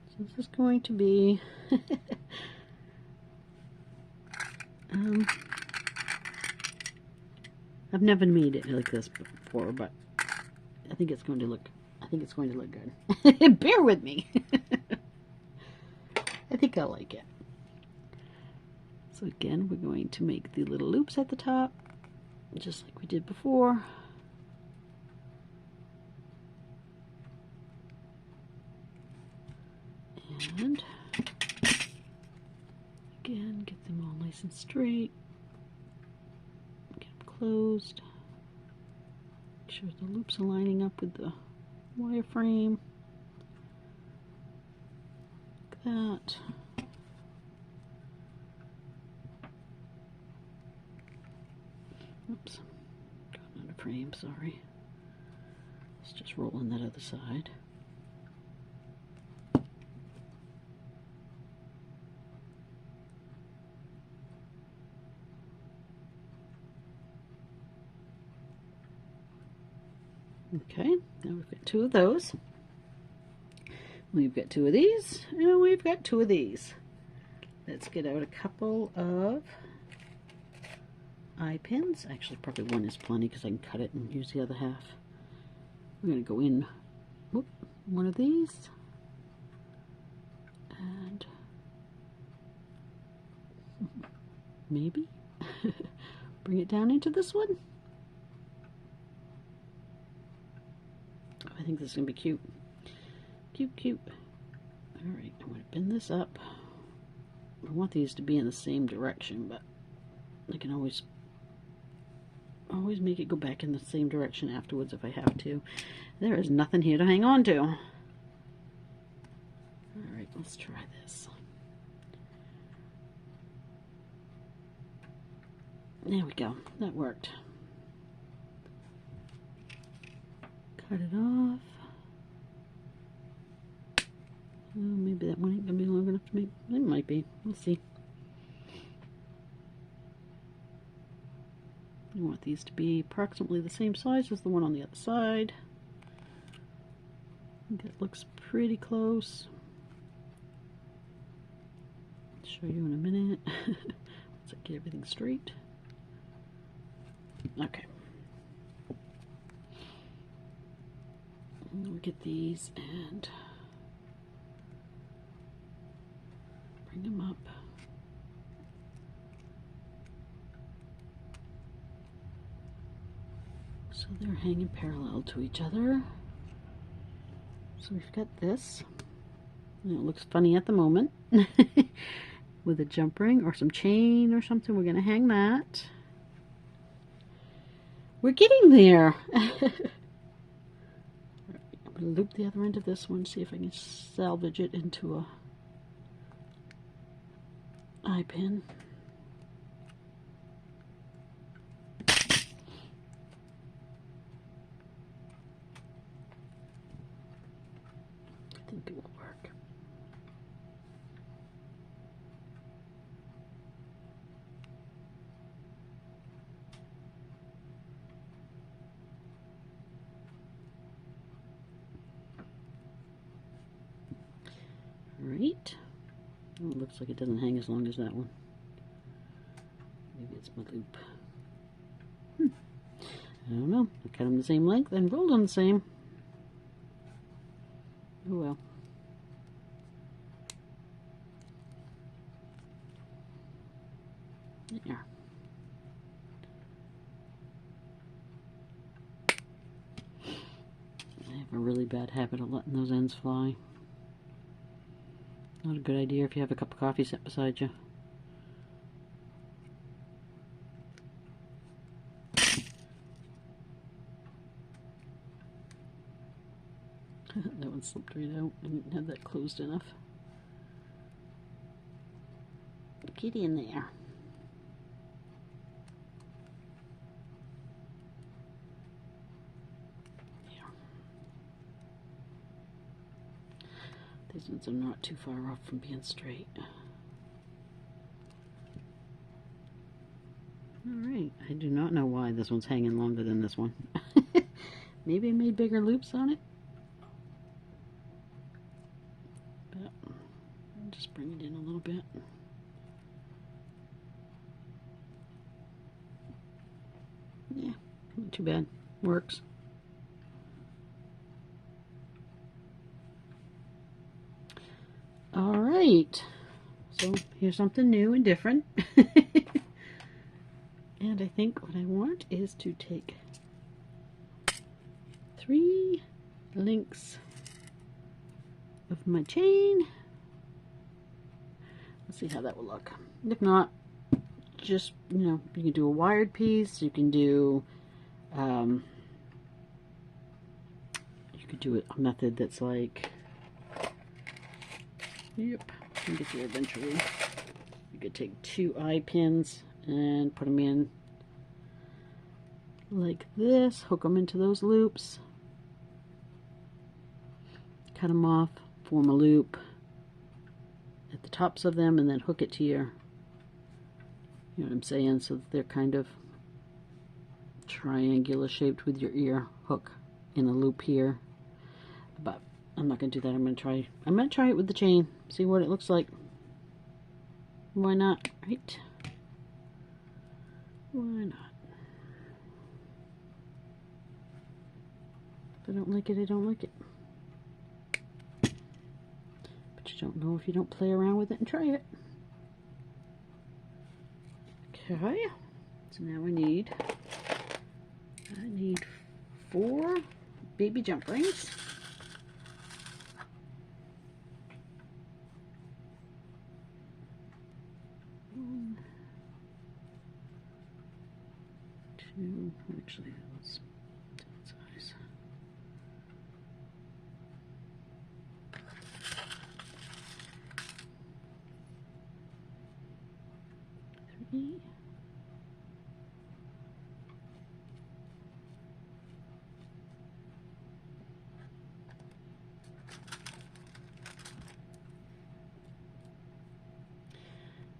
So this is going to be I've never made it like this before, but I think it's going to look good. Bear with me. I think I like it. So again, we're going to make the little loops at the top, just like we did before. And again, get them all nice and straight. Get them closed. Make sure the loops are lining up with the wireframe. Like that. Oops, got out of frame, sorry. Let's just roll on that other side. Okay, now we've got two of those. We've got two of these, and we've got two of these. Let's get out a couple of eye pins. Actually, probably one is plenty because I can cut it and use the other half. We're going to go in one of these and maybe bring it down into this one. I think this is going to be cute. Cute, cute. Alright, I'm going to bend this up. I want these to be in the same direction, but I can always make it go back in the same direction afterwards if I have to. There is nothing here to hang on to. Alright, let's try this. There we go. That worked. Cut it off. Oh, maybe that one ain't gonna be long enough to make. It might be. We'll see. You want these to be approximately the same size as the one on the other side. I think it looks pretty close. I'll show you in a minute. Once I get everything straight. Okay. We'll get these and bring them up. So they're hanging parallel to each other. So we've got this. And it looks funny at the moment. With a jump ring or some chain or something. We're going to hang that. We're getting there. I'm going to loop the other end of this one, see if I can salvage it into a eye pin. I think it will work. Right. Oh, it looks like it doesn't hang as long as that one. Maybe it's my loop. I don't know. I cut them the same length and rolled them the same. Oh well. There. a really bad habit of letting those ends fly. Not a good idea if you have a cup of coffee set beside you. That one slipped right out. I didn't have that closed enough. Get in there. These ones are not too far off from being straight. Alright, I do not know why this one's hanging longer than this one. Maybe I made bigger loops on it. But I'll just bring it in a little bit. Yeah, not too bad. Works. Alright, so here's something new and different. And I think what I want is to take 3 links of my chain. Let's see how that will look. If not, just, you know, you can do a wired piece, you can do a method that's like, yep, I'll get there eventually. You could take 2 eye pins and put them in like this, hook them into those loops, cut them off, form a loop at the tops of them, and then hook it to your, you know what I'm saying, so that they're kind of triangular shaped with your ear hook in a loop here. But I'm not going to do that. I'm going to try it with the chain, see what it looks like. Why not, right? Why not? If I don't like it, I don't like it. But you don't know if you don't play around with it and try it. Okay, so now I need 4 baby jump rings. Actually, let's do that size. 3.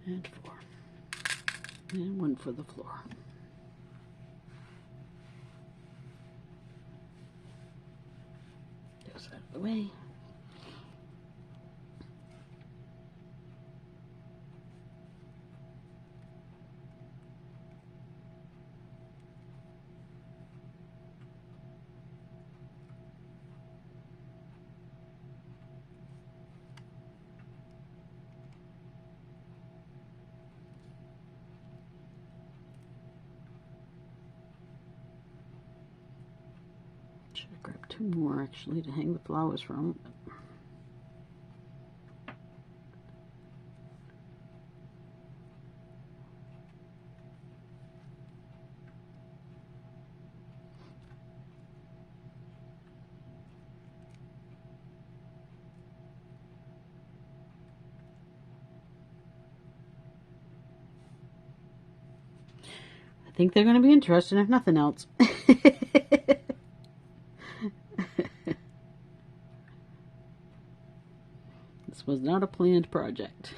And 4. And 1 for the floor. Goes out of the way. Should have grabbed 2 more actually to hang the flowers from. I think they're going to be interesting if nothing else. This was not a planned project.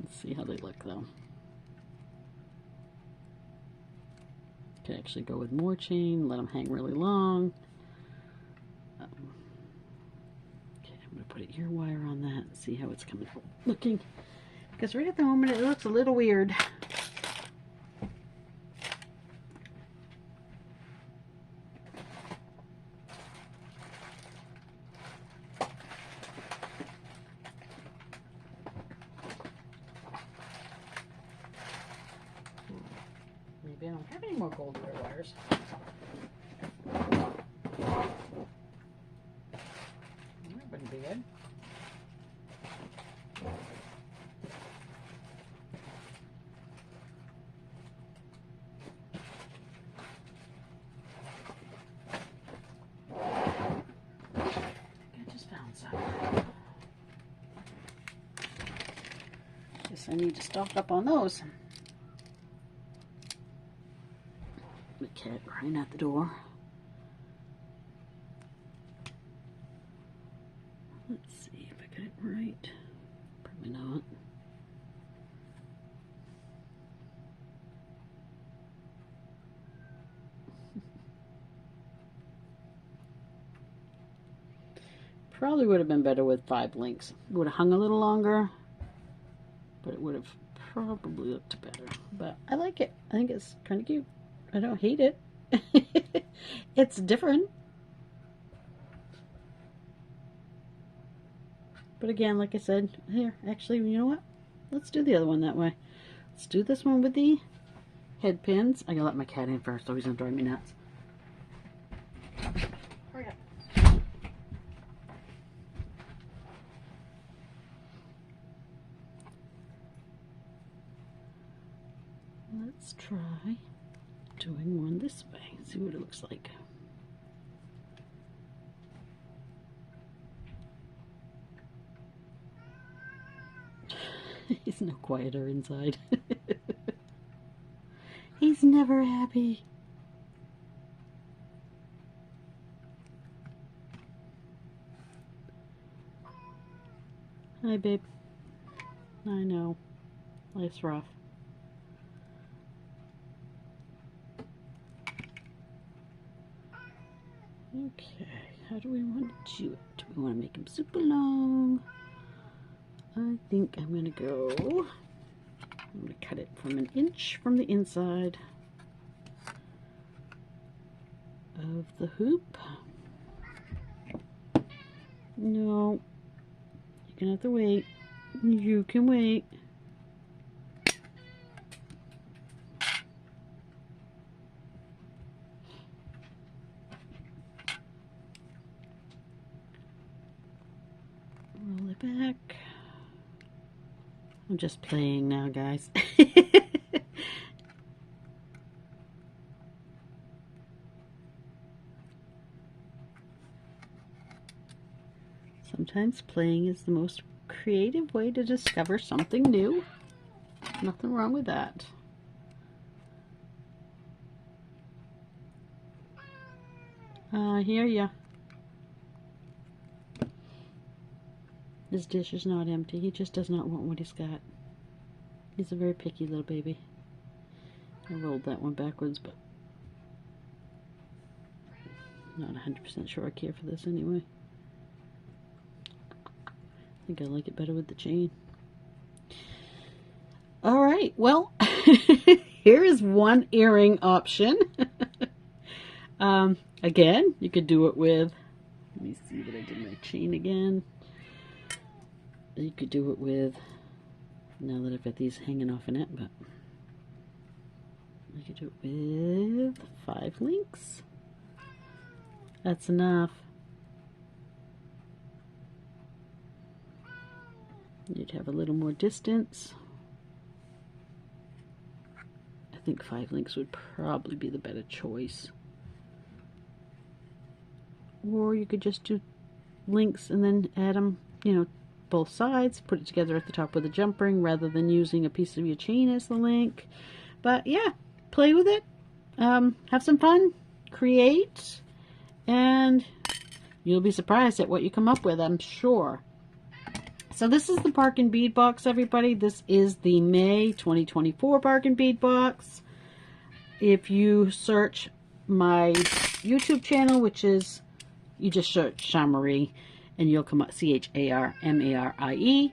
Let's see how they look though. Could actually go with more chain, let them hang really long. Okay, I'm going to put an ear wire on that and see how it's coming looking. Because right at the moment it looks a little weird. Maybe I don't have any more gold ear wires. guess I need to stock up on those. The cat crying at the door. Let's see if I got it right. Probably not. Probably would have been better with 5 links. It would have hung a little longer, but it would have probably looked better. But I like it. I think it's kind of cute. I don't hate it. It's different. But again, like I said, here, actually, you know what? Let's do the other one that way. Let's do this one with the head pins. I gotta let my cat in first, so he's gonna drive me nuts. Hurry up. Let's try doing one this way. See what it looks like. He's no quieter inside. He's never happy. Hi, babe. I know. Life's rough. Okay, how do we want to do it? Do we want to make him super long? I think I'm going to cut it from 1 inch from the inside of the hoop. No, you're going to have to wait. You can wait. Roll it back. I'm just playing now, guys. Sometimes playing is the most creative way to discover something new. Nothing wrong with that. I hear ya. His dish is not empty. He just does not want what he's got. He's a very picky little baby. I rolled that one backwards, but not 100% sure I care for this anyway. I think I like it better with the chain. Alright, well, here is one earring option. Again, you could do it with, let me see what I did my chain again. You could do it with, now that I've got these hanging off in it, but you could do it with 5 links. That's enough. You'd have a little more distance. I think 5 links would probably be the better choice. Or you could just do links and then add them, you know, both sides, put it together at the top with a jump ring rather than using a piece of your chain as the link. But yeah, play with it, have some fun, create, and you'll be surprised at what you come up with, I'm sure. So this is the Bargain Bead Box, everybody. This is the May 2024 Bargain Bead Box. If you search my YouTube channel, which is, you just search Chamarie, and you'll come up, Chamarie,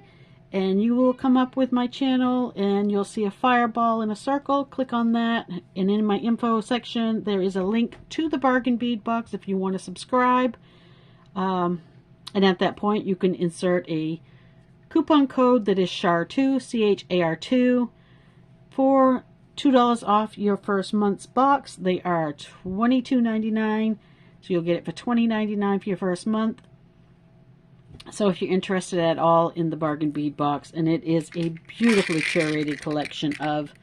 and you will come up with my channel, and you'll see a fireball in a circle. Click on that, and in my info section there is a link to the Bargain Bead Box if you want to subscribe. And at that point you can insert a coupon code that is CHAR2, CHAR2, for $2 off your first month's box. They are $22.99, so you'll get it for $20.99 for your first month. So if you're interested at all in the Bargain Bead Box, and it is a beautifully curated collection of,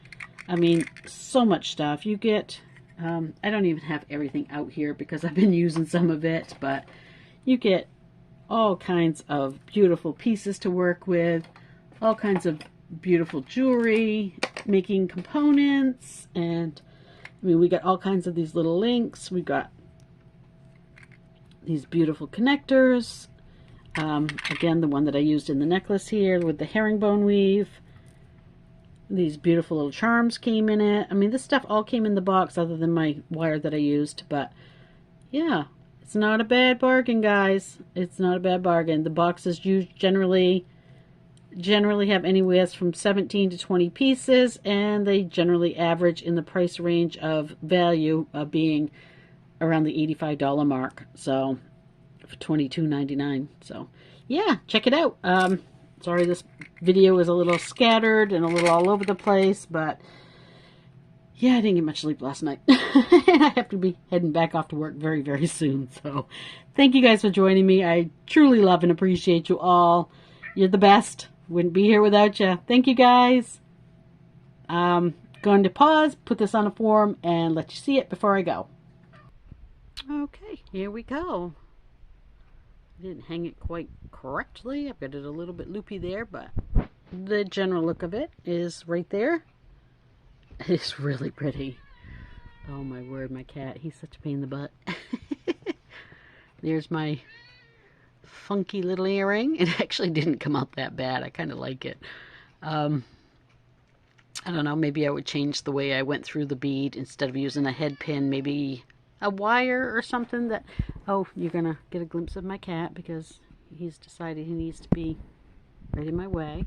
I mean, so much stuff. You get, I don't even have everything out here because I've been using some of it, but you get all kinds of beautiful pieces to work with, all kinds of beautiful jewelry, making components, and I mean, we got all kinds of these little links. We got these beautiful connectors. Again, the one that I used in the necklace here with the herringbone weave. These beautiful little charms came in it. I mean, this stuff all came in the box other than my wire that I used. But yeah, it's not a bad bargain, guys. It's not a bad bargain. The boxes generally have anywhere from 17 to 20 pieces, and they generally average in the price range of value of being around the $85 mark. So for $22.99. So yeah, check it out. Sorry this video is a little scattered and a little all over the place, but yeah, I didn't get much sleep last night. And I have to be heading back off to work very, very soon. So thank you guys for joining me. I truly love and appreciate you all. You're the best. Wouldn't be here without you. Thank you, guys. Going to pause, put this on a form, and let you see it before I go. Okay, here we go. I didn't hang it quite correctly. I've got it a little bit loopy there, but the general look of it is right there. It's really pretty. Oh my word, my cat. He's such a pain in the butt. There's my funky little earring. It actually didn't come out that bad. I kind of like it. I don't know, maybe I would change the way I went through the bead. Instead of using a head pin, maybe a wire or something that... Oh, you're gonna get a glimpse of my cat because he's decided he needs to be right in my way.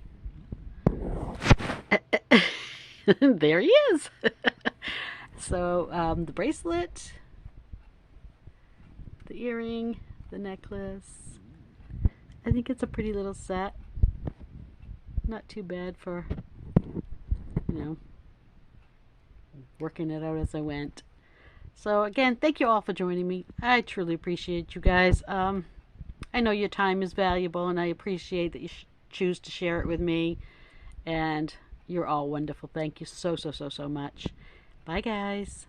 There he is. So the bracelet, the earring, the necklace. I think it's a pretty little set. Not too bad for, you know, working it out as I went. So again, thank you all for joining me. I truly appreciate you guys. I know your time is valuable, and I appreciate that you choose to share it with me. And you're all wonderful. Thank you so, so, so, so much. Bye, guys.